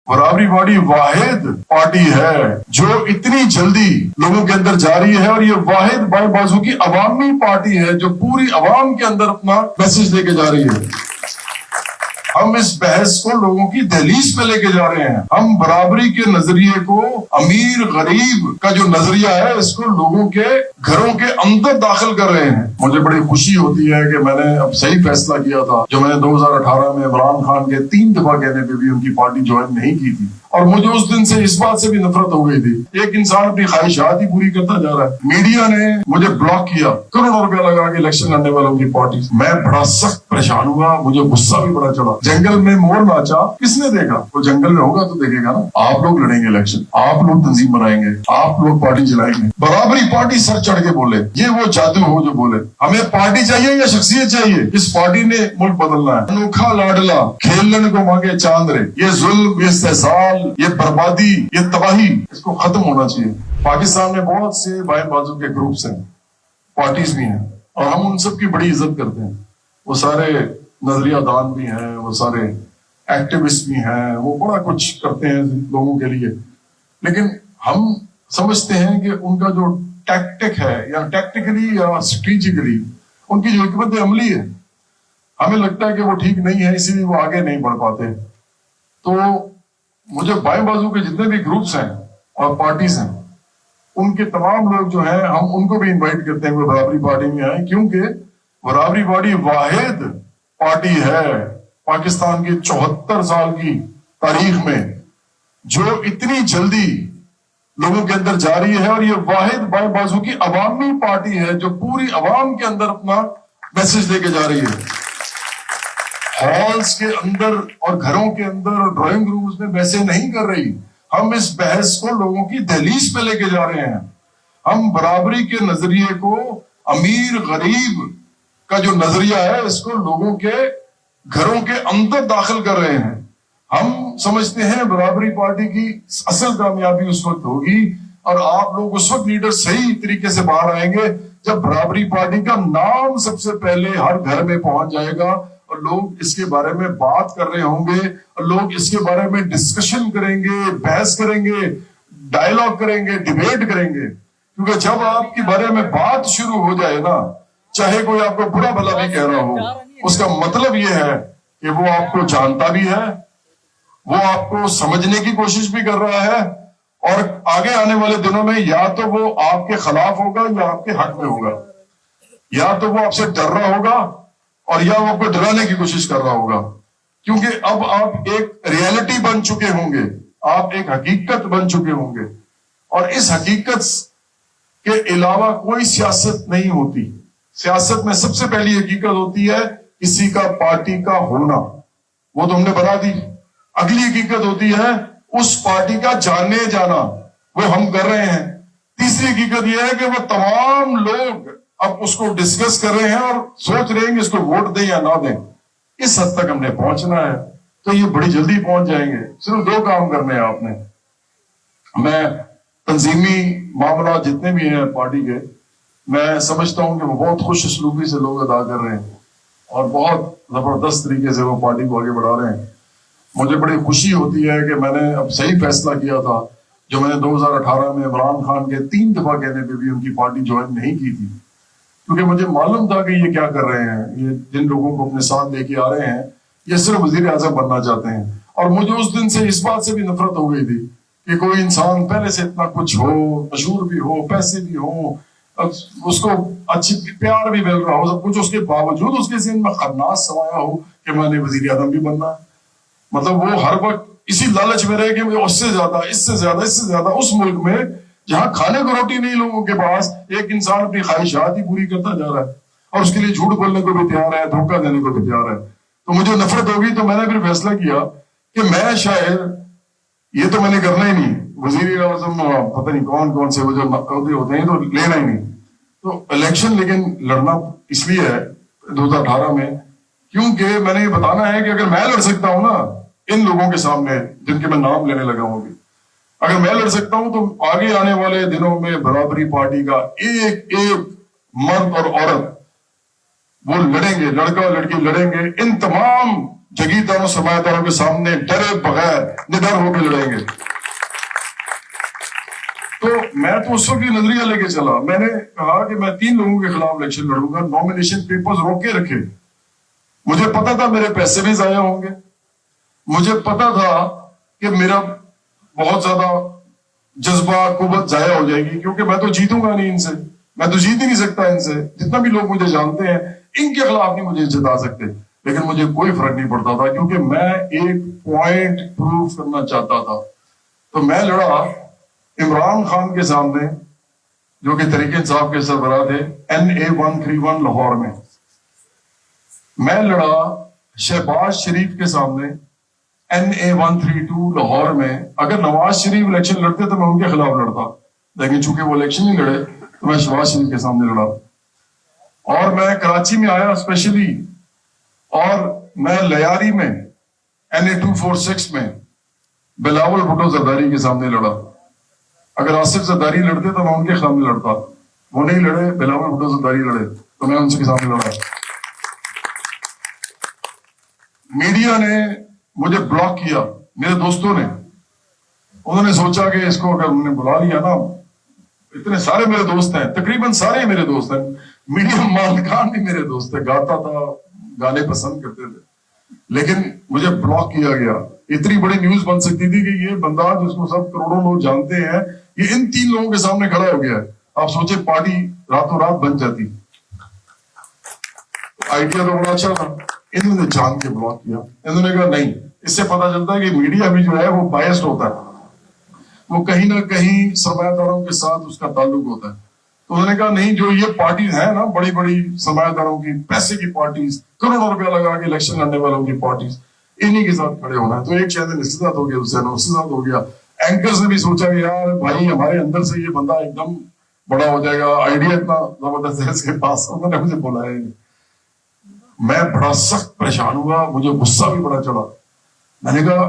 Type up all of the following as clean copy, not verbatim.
बराबरी पार्टी वाहिद पार्टी है जो इतनी जल्दी लोगों के अंदर जा रही है, और ये वाहिद बाएं बाजू की अवामी पार्टी है जो पूरी अवाम के अंदर अपना मैसेज लेके जा रही है। हम इस बहस को लोगों की दहलीज पे लेके जा रहे हैं। हम बराबरी के नजरिए को, अमीर गरीब का जो नजरिया है, इसको लोगों के घरों के अंदर दाखिल कर रहे हैं। मुझे बड़ी खुशी होती है कि मैंने अब सही फैसला किया था जो मैंने 2018 में इमरान खान के 3 दफा कहने पे भी उनकी पार्टी ज्वाइन नहीं की थी, और मुझे उस दिन से इस बात से भी नफरत हो गई थी। एक इंसान अपनी ख्वाहिशात ही पूरी करता जा रहा है। मीडिया ने मुझे ब्लॉक किया, करोड़ों रुपया लगा के इलेक्शन लड़ने वालों की पार्टी। मैं बड़ा सख्त परेशान हुआ, मुझे गुस्सा भी बड़ा चढ़ा। जंगल में मोर नाचा किसने देखा? वो जंगल में होगा तो देखेगा ना। आप लोग लड़ेंगे इलेक्शन, आप लोग तंजीम बनाएंगे, आप लोग पार्टी चलाएंगे। बराबरी पार्टी सर चढ़ के बोले, ये वो जादू हो जो बोले। हमें पार्टी चाहिए या शख्सियत चाहिए? इस पार्टी ने मुल्क बदलना है। अनोखा लाडला खेलने को मांगे चांद रे, ये जुल्म, ये इस्तेसाल, ये बर्बादी, ये तबाही, इसको खत्म होना चाहिए। पाकिस्तान में बहुत से बाएं बाजू के ग्रुप्स हैं, पार्टीज भी हैं, और हम उन सब की बड़ी इज्जत करते हैं। वो सारे नजरिया दान भी हैं, वो सारे एक्टिविस्ट भी हैं, वो बड़ा कुछ करते हैं लोगों के लिए। लेकिन हम समझते हैं कि उनका जो टैक्टिक है, या टैक्टिकली या स्ट्रेटेजिकली उनकी जो हिकमत अमली है, हमें लगता है कि वो ठीक नहीं है, इसीलिए वो आगे नहीं बढ़ पाते। तो मुझे बाएं बाजू के जितने भी ग्रुप्स हैं और पार्टीज हैं, उनके तमाम लोग जो हैं, हम उनको भी इनवाइट करते हैं कि बराबरी पार्टी में आए, क्योंकि बराबरी पार्टी वाहिद पार्टी है पाकिस्तान की 74 साल की तारीख में जो इतनी जल्दी लोगों के अंदर जा रही है, और ये वाहिद बाएं बाजू की अवामी पार्टी है जो पूरी अवाम के अंदर अपना मैसेज लेके जा रही है। हॉल्स के अंदर और घरों के अंदर और ड्राइंग रूम्स में वैसे नहीं कर रही। हम इस बहस को लोगों की दहलीज पे लेके जा रहे हैं। हम बराबरी के नजरिए को, अमीर गरीब का जो नजरिया है, इसको लोगों के घरों के अंदर दाखिल कर रहे हैं। हम समझते हैं बराबरी पार्टी की असल कामयाबी उस वक्त होगी, और आप लोग उस वक्त लीडर सही तरीके से बाहर आएंगे जब बराबरी पार्टी का नाम सबसे पहले हर घर में पहुंच जाएगा, और लोग इसके बारे में बात कर रहे होंगे, और लोग इसके बारे में डिस्कशन करेंगे, बहस करेंगे, डायलॉग करेंगे, डिबेट करेंगे। क्योंकि जब आपके बारे में बात शुरू हो जाए ना, चाहे कोई आपको बुरा भला भी कह रहा हो, उसका मतलब यह है कि वो आपको जानता भी है, वो आपको समझने की कोशिश भी कर रहा है, और आगे आने वाले दिनों में या तो वो आपके खिलाफ होगा या आपके हक में होगा, या तो वो आपसे डर रहा होगा और या वो आपको डराने की कोशिश कर रहा होगा। क्योंकि अब आप एक रियलिटी बन चुके होंगे, आप एक हकीकत बन चुके होंगे, और इस हकीकत के अलावा कोई सियासत नहीं होती। सियासत में सबसे पहली हकीकत होती है किसी का पार्टी का होना, वो तो हमने बना दी। अगली हकीकत होती है उस पार्टी का जाने जाना, वो हम कर रहे हैं। तीसरी हकीकत यह है कि वो तमाम लोग अब उसको डिस्कस कर रहे हैं और सोच रहे हैं कि इसको वोट दें या ना दें। इस हद तक हमने पहुंचना है, तो ये बड़ी जल्दी पहुंच जाएंगे। सिर्फ 2 काम करने हैं आपने। मैं तंजीमी मामला जितने भी हैं पार्टी के, मैं समझता हूं कि वो बहुत खुश उसलूबी से लोग अदा कर रहे हैं और बहुत जबरदस्त तरीके से वो पार्टी को आगे बढ़ा रहे हैं। मुझे बड़ी खुशी होती है कि मैंने अब सही फैसला किया था जो मैंने 2018 में इमरान खान के 3 दफा कहने पे भी उनकी पार्टी ज्वाइन नहीं की थी, क्योंकि मुझे मालूम था कि ये क्या कर रहे हैं। ये जिन लोगों को अपने साथ लेके आ रहे हैं, ये सिर्फ वजीर आजम बनना चाहते हैं। और मुझे उस दिन से इस बात से भी नफरत हो गई थी कि कोई इंसान पहले से इतना कुछ हो, मशहूर भी हो, पैसे भी हो, उसको अच्छी प्यार भी मिल रहा हो, सब कुछ, उसके बावजूद उसके ज़हन में खन्नास समाया हो कि मैंने वजीर आजम भी बनना है। मतलब वो हर वक्त इसी लालच में रहे कि उससे ज्यादा, इससे ज्यादा, इससे ज्यादा। उस मुल्क में जहां खाने को रोटी नहीं लोगों के पास, एक इंसान अपनी ख्वाहिशात ही पूरी करता जा रहा है, और उसके लिए झूठ बोलने को भी तैयार है, धोखा देने को भी तैयार है। तो मुझे नफरत होगी, तो मैंने फिर फैसला किया कि मैं शायद, ये तो मैंने करना ही नहीं, वजीर आजम पता नहीं कौन कौन से वो जो अहदे होते हैं तो लेना ही नहीं। तो इलेक्शन लेकिन लड़ना इसलिए है 2018 में, क्योंकि मैंने ये बताना है कि अगर मैं लड़ सकता हूं ना इन लोगों के सामने जिनके मैं नाम लेने लगा हूं, अगर मैं लड़ सकता हूं तो आगे आने वाले दिनों में बराबरी पार्टी का एक एक मर्द और औरत वो लड़ेंगे, लड़का और लड़की लड़ेंगे इन तमाम जगीरदारों सरमायादारों के सामने डरे बगैर निडर होकर लड़ेंगे। तो मैं तो उस वक्त ही नजरिया लेके चला, मैंने कहा कि मैं 3 लोगों के खिलाफ इलेक्शन लड़ूंगा, नॉमिनेशन पेपर्स रोके रखे। मुझे पता था मेरे पैसे भी जाया होंगे, मुझे पता था कि मेरा बहुत ज्यादा जज्बा कुव्वत जाया हो जाएगी, क्योंकि मैं तो जीतूंगा नहीं इनसे, मैं तो जीत ही नहीं सकता इनसे। जितना भी लोग मुझे जानते हैं इनके खिलाफ नहीं मुझे जिता सकते, लेकिन मुझे कोई फर्क नहीं पड़ता था, क्योंकि मैं एक पॉइंट प्रूव करना चाहता था। तो मैं लड़ा इमरान खान के सामने, जो कि तहरीक इंसाफ के सरबराह थे, NA 131 लाहौर में। मैं लड़ा शहबाज शरीफ के सामने NA 132 लाहौर में। अगर नवाज शरीफ इलेक्शन लड़ते तो मैं उनके खिलाफ लड़ता, लेकिन चूंकि वो इलेक्शन नहीं लड़े तो मैं शहबाज शरीफ के सामने लड़ा। और मैं कराची में आया स्पेशली, और मैं लयारी में NA 246 में बिलावल भुट्टो जरदारी के सामने लड़ा। अगर आसिफ जरदारी लड़ते तो मैं उनके सामने लड़ता, वो नहीं लड़े, बिलावल भुट्टो जरदारी लड़े तो मैं उनके सामने लड़ा। मीडिया ने मुझे ब्लॉक किया, मेरे दोस्तों ने, उन्होंने सोचा कि इसको अगर उन्होंने बुला लिया ना, इतने सारे मेरे दोस्त हैं, तकरीबन सारे मेरे दोस्त हैं, मीडिया मालिक खान भी मेरे दोस्त है, गाता था, गाने पसंद करते थे, लेकिन मुझे ब्लॉक किया गया। इतनी बड़ी न्यूज बन सकती थी कि ये बंदा जिसको सब करोड़ों लोग जानते हैं, ये इन 3 लोगों के सामने खड़ा हो गया है। आप सोचे पार्टी रातों रात बन जाती। आइडिया तो बड़ा अच्छा था, इन्होंने जान के ब्लॉक किया। इन्होंने कहा नहीं, इससे पता चलता है कि मीडिया भी जो है वो बायस्ड होता है, वो कहीं ना कहीं सरमायादारों के साथ उसका ताल्लुक होता है। तो उन्होंने कहा नहीं, जो ये पार्टीज है ना, बड़ी बड़ी सरमायादारों की, पैसे की पार्टीज, करोड़ों रुपया लगा के इलेक्शन लड़ने वालों की पार्टीज, इन्हीं के साथ खड़े होना है। तो एक चैनल इसके साथ हो गया, दूसरा उसके साथ हो गया। एंकर्स ने भी सोचा कि यार भाई हमारे अंदर से ये बंदा एकदम बड़ा हो जाएगा, आइडिया इतना जबरदस्त है इसके पास। उन्होंने मुझे बुलाया, मैं बड़ा सख्त परेशान हुआ, मुझे गुस्सा भी बड़ा चढ़ा। मैंने कहा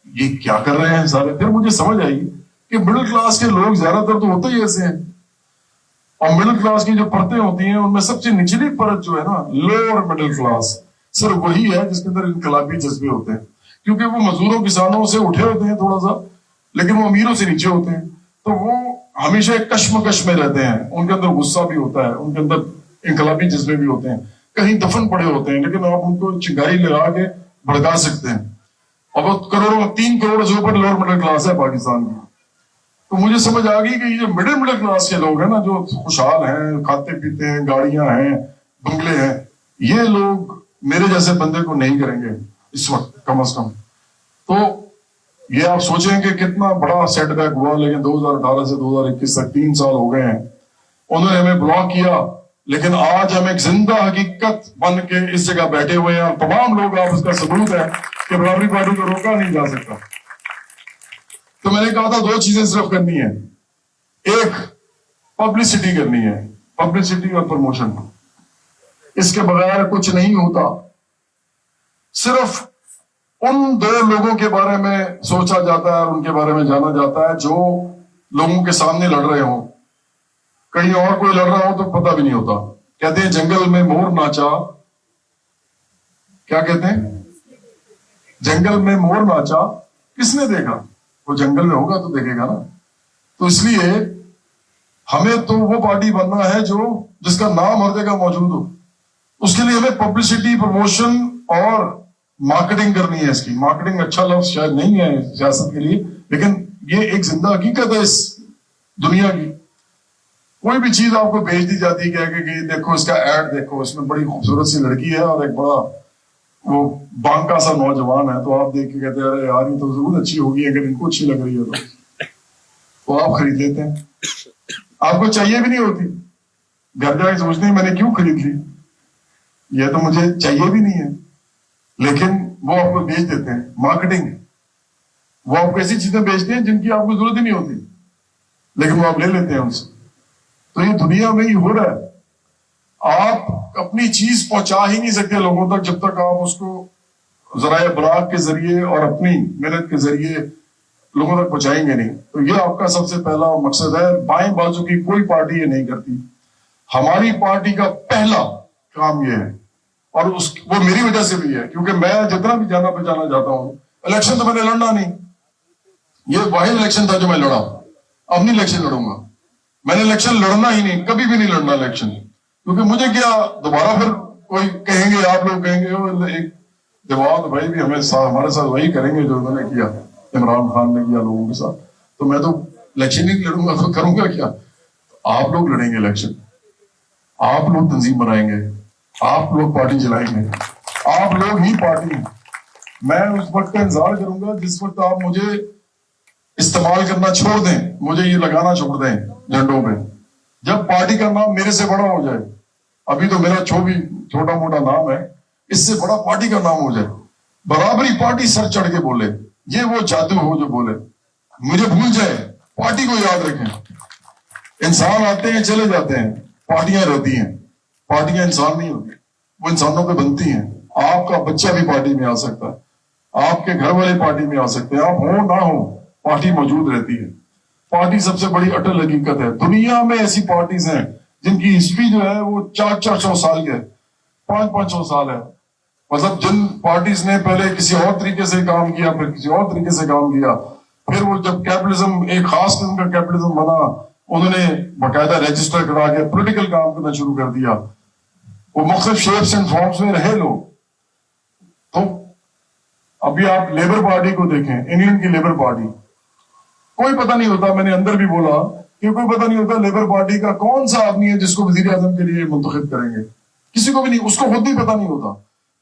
ये क्या कर रहे हैं सारे। फिर मुझे समझ आई कि मिडिल क्लास के लोग ज्यादातर तो होते ही ऐसे हैं, और मिडिल क्लास की जो परतें होती हैं उनमें सबसे निचली परत जो है ना, लोअर मिडिल क्लास, सिर्फ वही है जिसके अंदर इनकलाबी जज्बे होते हैं, क्योंकि वो मजदूरों किसानों से उठे होते हैं थोड़ा सा, लेकिन वो अमीरों से नीचे होते हैं, तो वो हमेशा एक कश्मकश में रहते हैं। उनके अंदर गुस्सा भी होता है, उनके अंदर इनकलाबी जज्बे भी होते हैं, कहीं दफन पड़े होते हैं, लेकिन आप उनको चिंगारी लगा के भड़का सकते हैं। और वो करोड़ों, 3 करोड़ से ऊपर लोअर मिडिल क्लास है पाकिस्तान की। तो मुझे समझ आ गई कि ये मिडिल क्लास के लोग हैं ना, जो खुशहाल हैं, खाते पीते हैं, गाड़ियां हैं, बंगले हैं, ये लोग मेरे जैसे बंदे को नहीं करेंगे इस वक्त, कम अज कम। तो ये आप सोचें कि कितना बड़ा सेटबैक हुआ, लेकिन 2018 से 2021 तक 3 साल हो गए हैं, उन्होंने हमें ब्लॉक किया, लेकिन आज हम एक जिंदा हकीकत बन के इस जगह बैठे हुए हैं, और तमाम लोग, आप उसका सबूत है कि बराबरी पार्टी को रोका नहीं जा सकता। तो मैंने कहा था 2 चीजें सिर्फ करनी है, एक पब्लिसिटी करनी है, पब्लिसिटी और प्रमोशन, इसके बगैर कुछ नहीं होता। सिर्फ उन 2 लोगों के बारे में सोचा जाता है, उनके बारे में जाना जाता है जो लोगों के सामने लड़ रहे हो, कहीं और कोई लड़ रहा हो तो पता भी नहीं होता। कहते हैं जंगल में मोर नाचा, क्या कहते हैं, जंगल में मोर नाचा किसने देखा, वो जंगल में होगा तो देखेगा ना। तो इसलिए हमें तो वो पार्टी बनना है जो जिसका नाम हर जगह मौजूद हो। उसके लिए हमें पब्लिसिटी, प्रमोशन और मार्केटिंग करनी है। इसकी मार्केटिंग अच्छा लफ्ज शायद नहीं है सियासत के लिए, लेकिन ये एक जिंदा हकीकत है इस दुनिया की। कोई भी चीज आपको भेज दी जाती है कि देखो इसका ऐड देखो, इसमें बड़ी खूबसूरत सी लड़की है और एक बड़ा वो बांका सा नौजवान है, तो आप देख के कहते हैं अरे यार ये तो जरूर अच्छी होगी, अगर इनको अच्छी लग रही है तो आप खरीद लेते हैं। आपको चाहिए भी नहीं होती, घर जाके सोचते हैं मैंने क्यों खरीद ली, ये तो मुझे चाहिए भी नहीं है, लेकिन वो आपको बेच देते हैं। मार्केटिंग, वो आपको ऐसी चीजें बेचते हैं जिनकी आपको जरूरत ही नहीं होती, लेकिन वो आप ले लेते हैं उनसे। तो ये दुनिया में ही हो रहा है। आप अपनी चीज पहुंचा ही नहीं सकते लोगों तक जब तक आप उसको जराए बराग के जरिए और अपनी मेहनत के जरिए लोगों तक पहुंचाएंगे नहीं। तो ये आपका सबसे पहला मकसद है। बाएं बाजू की कोई पार्टी ये नहीं करती। हमारी पार्टी का पहला काम ये है, اور وہ میری وجہ سے بھی ہے، کیونکہ میں جتنا بھی جانا پہچانا جاتا ہوں، الیکشن تو میں نے لڑنا نہیں، یہ واحد الیکشن تھا جو میں لڑا، اب نہیں الیکشن لڑوں گا، میں نے الیکشن لڑنا ہی نہیں، کبھی بھی نہیں لڑنا الیکشن، کیونکہ مجھے کیا دوبارہ پھر کوئی کہیں گے، آپ لوگ کہیں گے ایک جواب بھائی بھی ہمارے ساتھ وہی کریں گے جو انہوں نے کیا، عمران خان نے کیا لوگوں کے ساتھ، تو میں تو الیکشن ہی لڑوں گا، تو کروں گا کیا؟ آپ لوگ لڑیں گے الیکشن، آپ لوگ تنظیم بنائیں گے، آپ لوگ پارٹی چلائیں گے، آپ لوگ ہی پارٹی، میں اس وقت کا انتظار کروں گا جس وقت آپ مجھے استعمال کرنا چھوڑ دیں، مجھے یہ لگانا چھوڑ دیں جھنڈوں پہ، جب پارٹی کا نام میرے سے بڑا ہو جائے، ابھی تو میرا چھوٹا موٹا نام ہے، اس سے بڑا پارٹی کا نام ہو جائے، برابری پارٹی سر چڑھ کے بولے، یہ وہ جادو ہو جو بولے، مجھے بھول جائے، پارٹی کو یاد رکھیں۔ انسان آتے ہیں چلے جاتے ہیں، پارٹیاں رہتی ہیں، پارٹیاں انسان نہیں ہوتی، وہ انسانوں پہ بنتی ہیں، آپ کا بچہ بھی پارٹی میں آ سکتا ہے، آپ کے گھر والے پارٹی میں آ سکتے ہیں، آپ ہو نہ ہو پارٹی موجود رہتی ہے، پارٹی سب سے بڑی اٹل حقیقت ہے، دنیا میں ایسی پارٹیز ہیں جن کی ہسٹری جو ہے وہ 400 سال کی ہے، 500 سال ہے، مطلب جن پارٹیز نے پہلے کسی اور طریقے سے کام کیا، پھر کسی اور طریقے سے کام کیا، پھر وہ جب کیپٹلزم ایک خاص قسم کا کیپٹلزم بنا، انہوں نے باقاعدہ رجسٹر کرا کے پولیٹیکل کام کرنا شروع کر دیا، وہ مختلف شیپس اینڈ فارمز میں رہے لوگ، تو ابھی آپ لیبر پارٹی کو دیکھیں، انگلینڈ کی لیبر پارٹی، کوئی پتہ نہیں ہوتا، میں نے اندر بھی بولا کہ کوئی پتہ نہیں ہوتا لیبر پارٹی کا کون سا آدمی ہے جس کو وزیر اعظم کے لیے منتخب کریں گے، کسی کو بھی نہیں، اس کو خود بھی پتہ نہیں ہوتا،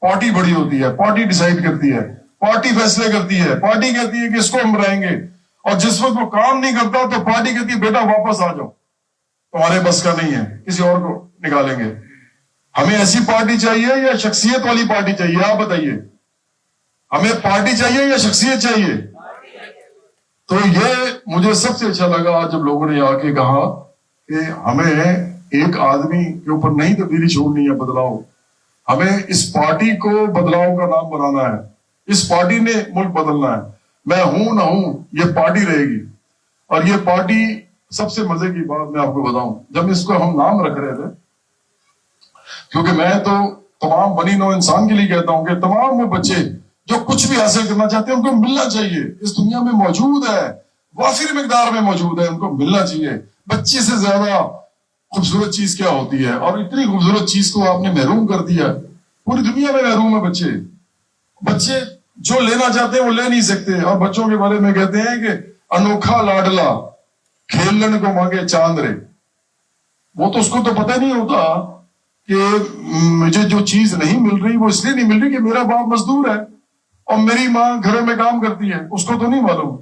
پارٹی بڑی ہوتی ہے، پارٹی ڈیسائیڈ کرتی ہے، پارٹی فیصلے کرتی ہے، پارٹی کہتی ہے کہ اس کو ہم بنائیں گے، اور جس وقت وہ کام نہیں کرتا تو پارٹی کہتی ہے بیٹا واپس آ جاؤ، تمہارے بس کا نہیں ہے، کسی اور کو نکالیں گے۔ ہمیں ایسی پارٹی چاہیے یا شخصیت والی پارٹی چاہیے؟ آپ بتائیے، ہمیں پارٹی چاہیے یا شخصیت چاہیے؟ تو یہ مجھے سب سے اچھا لگا جب لوگوں نے آ کے کہا کہ ہمیں ایک آدمی کے اوپر نہیں تبدیلی چھوڑنی ہے، بدلاؤ، ہمیں اس پارٹی کو بدلاؤ کا نام بنانا ہے، اس پارٹی نے ملک بدلنا ہے، میں ہوں نہ ہوں یہ پارٹی رہے گی، اور یہ پارٹی سب سے مزے کی بات میں آپ کو بتاؤں، جب اس کو ہم نام رکھ رہے تھے، کیونکہ میں تو تمام بنی نوع انسان کے لیے کہتا ہوں کہ تمام وہ بچے جو کچھ بھی حاصل کرنا چاہتے ہیں ان کو ملنا چاہیے، اس دنیا میں موجود ہے، وافر مقدار میں موجود ہے، ان کو ملنا چاہیے۔ بچے سے زیادہ خوبصورت چیز کیا ہوتی ہے؟ اور اتنی خوبصورت چیز کو آپ نے محروم کر دیا، پوری دنیا میں محروم ہے بچے جو لینا چاہتے ہیں وہ لے نہیں سکتے، اور بچوں کے بارے میں کہتے ہیں کہ انوکھا لاڈلا کھیلن کو مانگے چاند رے، وہ تو اس کو تو پتہ نہیں ہوتا کہ مجھے جو چیز نہیں مل رہی وہ اس لیے نہیں مل رہی کہ میرا باپ مزدور ہے اور میری ماں گھروں میں کام کرتی ہے، اس کو تو نہیں معلوم،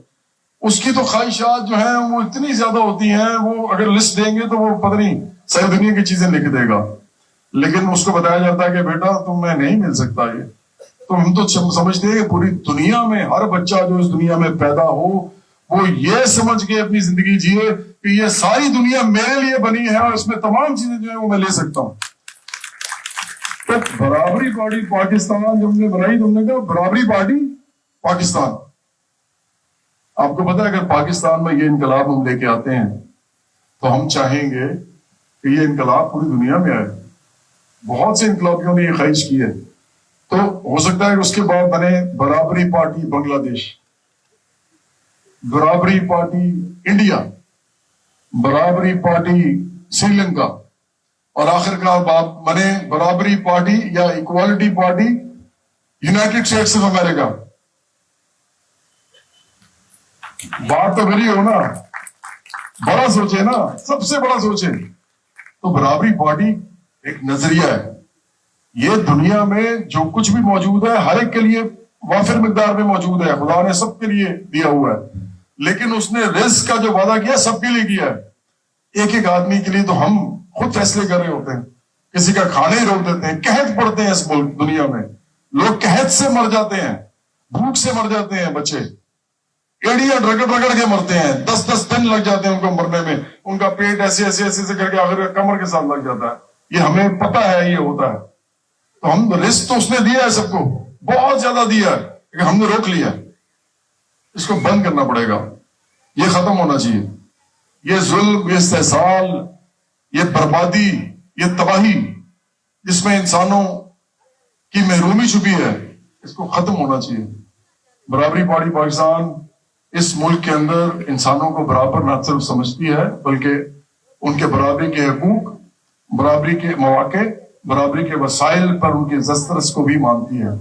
اس کی تو خواہشات جو ہیں وہ اتنی زیادہ ہوتی ہیں، وہ اگر لسٹ دیں گے تو وہ پتہ نہیں ساری دنیا کی چیزیں لکھ دے گا، لیکن اس کو بتایا جاتا ہے کہ بیٹا تم میں نہیں مل سکتا یہ، تو ہم تو سمجھتے ہیں کہ پوری دنیا میں ہر بچہ جو اس دنیا میں پیدا ہو وہ یہ سمجھ کے اپنی زندگی جیے کہ یہ ساری دنیا میرے لیے بنی ہے اور اس میں تمام چیزیں جو ہیں وہ میں لے سکتا ہوں۔ تو برابری پارٹی پاکستان جب ہم نے بنائی تو ہم نے کہا برابری پارٹی پاکستان، آپ کو پتا ہے اگر پاکستان میں یہ انقلاب ہم لے کے آتے ہیں تو ہم چاہیں گے کہ یہ انقلاب پوری دنیا میں آئے، بہت سے انقلابیوں نے یہ خواہش کی ہے، تو ہو سکتا ہے کہ اس کے بعد بنے برابری پارٹی بنگلہ دیش، برابری پارٹی انڈیا، برابری پارٹی سری لنکا، اور آخر کار بات بنے برابری پارٹی یا equality party United States of America. بات تو میری ہو نا، بڑا سوچے نا، سب سے بڑا سوچے، تو برابری پارٹی ایک نظریہ ہے، یہ دنیا میں جو کچھ بھی موجود ہے ہر ایک کے لیے وافر مقدار میں موجود ہے، خدا نے سب کے لیے دیا ہوا ہے، لیکن اس نے رزق کا جو وعدہ کیا سب کے لیے کیا ہے، ایک ایک آدمی کے لیے تو ہم خود فیصلے کر رہے ہوتے ہیں، کسی کا کھانے ہی روک دیتے ہیں، قحط پڑتے ہیں اس ملک دنیا میں، لوگ قحط سے مر جاتے ہیں، بھوک سے مر جاتے ہیں، بچے ایڑیاں رگڑ رگڑ کے مرتے ہیں، 10 دن لگ جاتے ہیں ان کو مرنے میں، ان کا پیٹ ایسے ایسے ایسے سے کر کے آخر کمر کے ساتھ لگ جاتا ہے، یہ ہمیں پتہ ہے یہ ہوتا ہے، تو ہم رزق تو اس نے دیا ہے سب کو، بہت زیادہ دیا ہے، لیکن ہم نے روک لیا، اس کو بند کرنا پڑے گا، یہ ختم ہونا چاہیے، یہ ظلم، یہ استحصال، یہ بربادی، یہ تباہی جس میں انسانوں की महरूमी छुपी है, इसको खत्म होना चाहिए। बराबरी पार्टी पाकिस्तान इस मुल्क के अंदर इंसानों को बराबर न सिर्फ समझती है बल्कि उनके बराबरी के हकूक, बराबरी के मौके, बराबरी के वसाइल पर उनकी दस्तरस को भी मानती है।